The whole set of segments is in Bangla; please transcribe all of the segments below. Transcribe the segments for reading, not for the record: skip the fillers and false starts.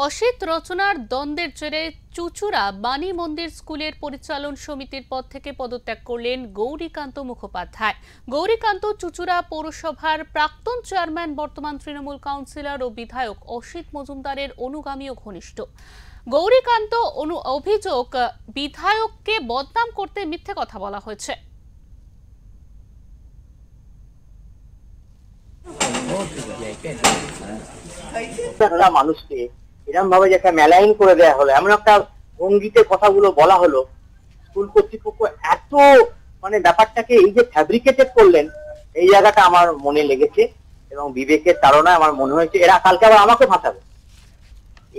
অসিত রচনার দ্বন্দ্বের জেরে চুচুড়া বাণী মন্দির স্কুলের পরিচালন সমিতির পদ থেকে পদত্যাগ করলেন গৌরীকান্ত মুখোপাধ্যায়। গৌরীকান্ত চুচুড়া পৌরসভার প্রাক্তন চেয়ারম্যান, বর্তমান তৃণমূল কাউন্সিলর ও বিধায়ক অসিত মজুমদারের অনুগামী ও ঘনিষ্ঠ। গৌরীকান্ত অভিযোগ, বিধায়ককে বদনাম করতে মিথ্যে কথা বলা হয়েছে। মানুষকে এরকম ভাবে যে একটা মেলাইন করে দেওয়া হলো, এমন একটা ভঙ্গিতে কথাগুলো বলা হলো, স্কুল কর্তৃপক্ষ এত ব্যাপারটাকে এই যে ফ্যাব্রিকেটেড করলেন, এই জায়গাটা আমার মনে লেগেছে এবং বিবেকের তাড়নায় আমার মনে হয়েছে এরা কালকে আবার আমাকে ফাঁসাবে।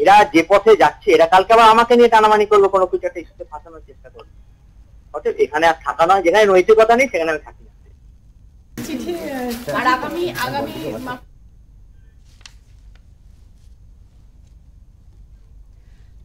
এরা যে পথে যাচ্ছে, এরা কালকে আবার আমাকে নিয়ে টানামানি করলো, কোনো কিছু একটা ইস্যুতে ফাঁসানোর চেষ্টা করবে। অতএব এখানে আর থাকা নয়, যেখানে নৈতিকতা নেই সেখানে আমি থাকি না।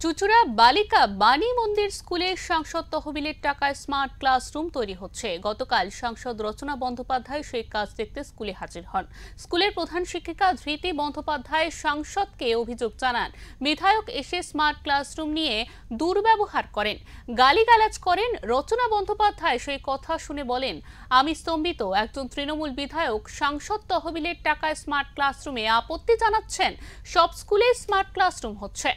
চুচুড়া বালিকা বাণী মন্দির স্কুলে সাংসদ তহবিলের টাকায় স্মার্ট ক্লাসরুম তৈরি হচ্ছে। গতকাল সাংসদ রচনা বন্দ্যোপাধ্যায় সেই কাজ দেখতে স্কুলে হাজির হন। স্কুলের প্রধান শিক্ষিকা ধৃতি বন্দ্যোপাধ্যায় সাংসদকে অভিযোগ জানান, বিধায়ক এসে স্মার্ট ক্লাসরুম নিয়ে দুর্ব্যবহার করেন, গালিগালাজ করেন। রচনা বন্দ্যোপাধ্যায় সেই কথা শুনে বলেন, আমি স্তম্ভিত। একজন তৃণমূল বিধায়ক সাংসদ তহবিলের টাকায় স্মার্ট ক্লাসরুমে আপত্তি জানাচ্ছেন। সব স্কুলে স্মার্ট ক্লাসরুম হচ্ছে।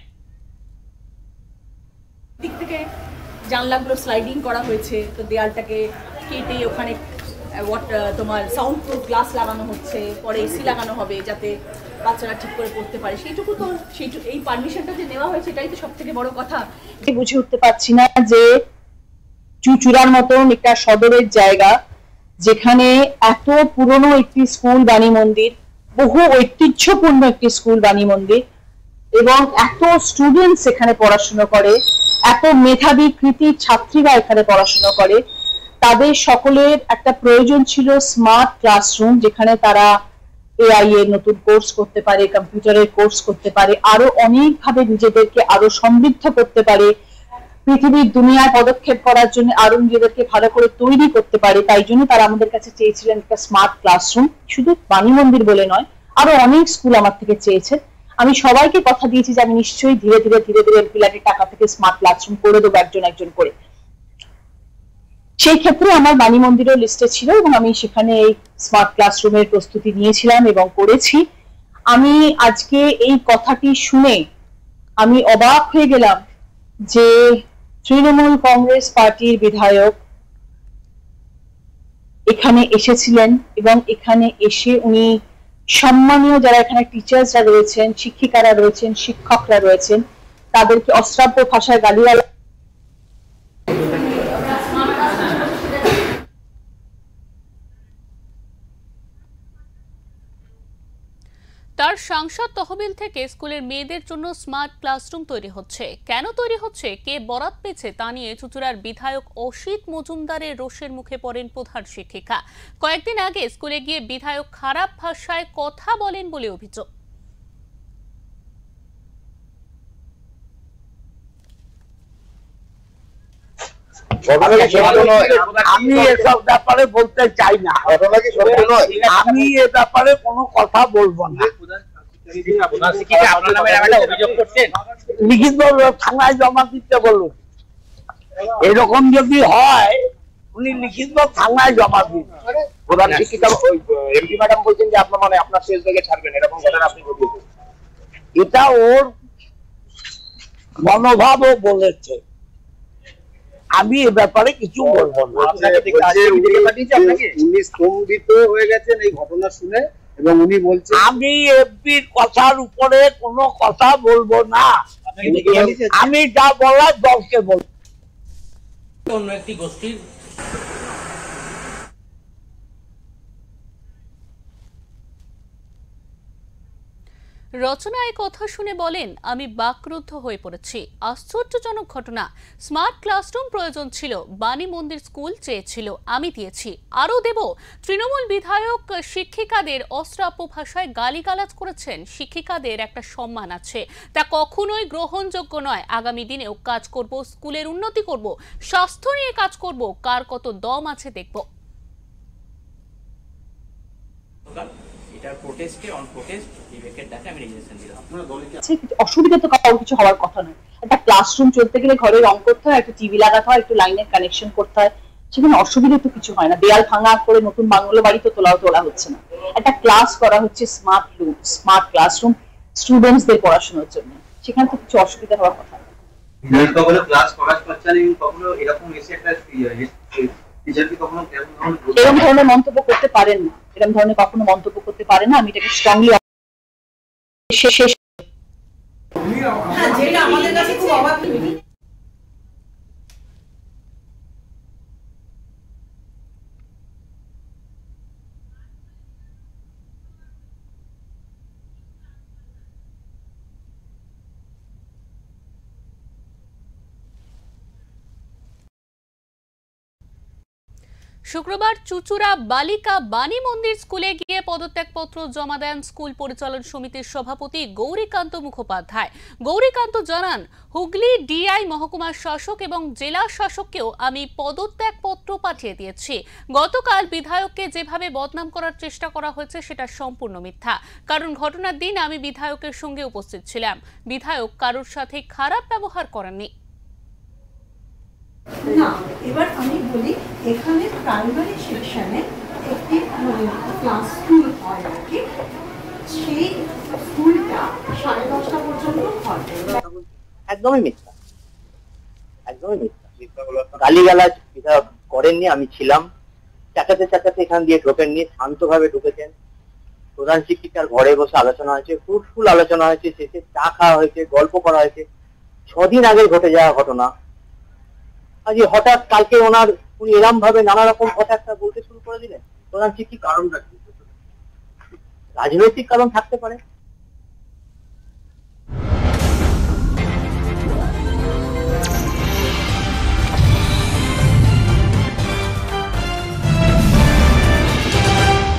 দিক থেকে জানলাগুলো স্লাইডিং করা হয়েছে, তো দেয়ালটাকে কেটে ওখানে তোমার সাউন্ড প্রুফ গ্লাস লাগানো হচ্ছে, পরে এসি লাগানো হবে যাতে বাচ্চারা ঠিক করে পড়তে পারে। সেইটুকু তো এই পারমিশনটা যে নেওয়া হয়েছে এটাই তো সব থেকে বড় কথা। বুঝে উঠতে পারছি না যে চুচুড়ার মতন একটা সদরের জায়গা, যেখানে এত পুরনো একটি স্কুল বাণী মন্দির, বহু ঐতিহ্যপূর্ণ একটি স্কুল বাণী মন্দির, এবং এত স্টুডেন্টস এখানে পড়াশোনা করে, এত মেধাবী কৃতি ছাত্রীরা এখানে পড়াশোনা করে, তাদের সকলের একটা প্রয়োজন ছিল স্মার্ট ক্লাসরুম, যেখানে তারা এআই এর নতুন কোর্স করতে পারে, কম্পিউটারের কোর্স করতে পারে, আরো অনেকভাবে নিজেদেরকে আরো সমৃদ্ধ করতে পারে, পৃথিবীর দুনিয়ায় পদক্ষেপ করার জন্য আরো নিজেদেরকে ভালো করে তৈরি করতে পারে। তাই জন্য তারা আমাদের কাছে চেয়েছিলেন একটা স্মার্ট ক্লাসরুম। শুধু বাণী মন্দির বলে নয়, আরো অনেক স্কুল আমার থেকে চেয়েছেন। আমি সবাইকে কথা দিয়েছি যে আমি নিশ্চয়ই ধীরে ধীরে এমপিলারের টাকা থেকে স্মার্ট ক্লাসরুম করে দেবো, একজন একজন করে। সেই ক্ষেত্রে আমার বাণী মন্দিরের লিস্টে ছিল এবং আমি সেখানে এই স্মার্ট ক্লাসরুমের প্রস্তুতি নিয়েছিলাম এবং করেছি। আমি আজকে এই কথাটি শুনে আমি অবাক হয়ে গেলাম যে তৃণমূল কংগ্রেস পার্টির বিধায়ক এখানে এসেছিলেন এবং এখানে এসে উনি সম্মানীয় যারা এখানে টিচার্সরা রয়েছেন, শিক্ষিকারা রয়েছেন, শিক্ষকরা রয়েছেন, তাদেরকে অশ্রাব্য ভাষায় গালিগালাজ। তার সাংসদ তহবিল থেকে স্কুলের মেয়েদের জন্য স্মার্ট ক্লাসরুম তৈরি হচ্ছে। কেন তৈরি হচ্ছে, কে বরাত পেয়েছে, তা নিয়ে চুচুড়ার বিধায়ক অসিত মজুমদারের রোষের মুখে পড়েন প্রধান শিক্ষিকা। কয়েকদিন আগে স্কুলে গিয়ে বিধায়ক খারাপ ভাষায় কথা বলেন বলে অভিযোগ। আমি এসব ব্যাপারে বলতে চাই না, আমি এ ব্যাপারে কোনো কথা বলবো না। লিখিত থানায় জমা দিতে বলুন, এরকম যদি হয় উনি লিখিত থানায় জমা দিন। প্রধান শিক্ষিকা এমপি ম্যাডাম বলছেন যে আপনার আপনার শেষ জায়গায় ছাড়বেন, এরকম ঘটনা আপনি ঘটিয়েছেন। এটা ওর মনোভাবও বলেছে, আমি এ ব্যাপারে কিছু বলবো না। উনি স্তম্ভিত হয়ে গেছেন এই ঘটনা শুনে এবং উনি বলছেন আমি এমপির কথার উপরে কোনো কথা বলবো না, আমি যা বলার দলকে বলবো। অন্য একটি গোষ্ঠীর রচনা এই কথা শুনে বলেন, আমি বাকরুদ্ধ হয়ে পড়েছি। আশ্চর্যজনক ঘটনা। স্মার্ট ক্লাসরুম প্রয়োজন ছিল, বাণী মন্দির স্কুল চেয়েছিল, আমি দিয়েছি, আরও দেব। তৃণমূল বিধায়ক শিক্ষিকাদের অশ্রাব্য ভাষায় গালিগালাজ করেছেন। শিক্ষিকাদের একটা সম্মান আছে, তা কখনোই গ্রহণযোগ্য নয়। আগামী দিনেও কাজ করব, স্কুলের উন্নতি করব, স্বাস্থ্য নিয়ে কাজ করব, কার কত দম আছে দেখব। এটার প্রোটেস্টে অন প্রোটেস্ট বিবেকের ডাকে আমি রেজিস্ট্রেশন দিলাম। অসুবিধা তো কারোর কিছু হওয়ার কথা নয়। একটা ক্লাসরুম চলতে গেলে ঘরে রং করতে হয়, একটা টিভি লাগাতে হয়, একটু লাইনের কানেকশন করতে হয়, সেখানে অসুবিধা তো কিছু হয় না। দেয়াল ভাঙা করে নতুন বাংলো বাড়ি তো তোলা হচ্ছে না। একটা ক্লাস করা হচ্ছে স্মার্ট ক্লাসরুম স্টুডেন্টসদের পড়াশোনার জন্য, সেখানে তো কিছু অসুবিধা হওয়ার কথা না। ক্লাস করার পশ্চাৎকালীন কখনো এরকম এসে একটা টিচারকে কখনো এরকম ধরনের মন্তব্য করতে পারেন না, এরকম ধরনের কখনো মন্তব্য করতে পারেন না। আমি এটাকে স্ট্রংলি শেষ যেটা আমাদের কাছে খুব অবাক। শুক্রবার চুচুড়া বালিকা বাণী মন্দির স্কুলে গিয়ে পদত্যাগপত্র জমা দেন স্কুল পরিচালন সমিতির সভাপতি গৌরীকান্ত মুখোপাধ্যায়। গৌরীকান্ত জানান, হুগলি ডিআই মহকুমার শাসক এবং জেলা শাসককেও আমি পদত্যাগপত্র পাঠিয়ে দিয়েছি। গতকাল বিধায়ককে যেভাবে বদনাম করার চেষ্টা করা হয়েছে সেটা সম্পূর্ণ মিথ্যা, কারণ ঘটনার দিন আমি বিধায়কের সঙ্গে উপস্থিত ছিলাম। বিধায়ক কারোর সাথে খারাপ ব্যবহার করেননি। না, এবার আমি বলি, এখানে প্রাইমারি সেকশনে একটি ক্লাস স্কুল হয় আর কি, সেই স্কুলটা 10:30 পর্যন্ত হয়। একদমই মিথ্যা, একদমই মিথ্যা। গালিগালাজ বিধায়ক করেননি, আমি ছিলাম। চাকাতে এখান দিয়ে ঢোকেননি, শান্তভাবে ঢুকেছেন। প্রধান শিক্ষিকার ঘরে বসে আলোচনা হয়েছে, ফ্রুটফুল আলোচনা হয়েছে, শেষে চা খাওয়া হয়েছে, গল্প করা হয়েছে। 6 দিন আগে ঘটে যাওয়া ঘটনা, আজ হঠাৎ কালকে উনি এরম ভাবে নানা রকম কথা একটা বলতে শুরু করে দিলেন। প্রধান শিক্ষিক কারণটা কি? রাজনৈতিক কারণ থাকতে পারে,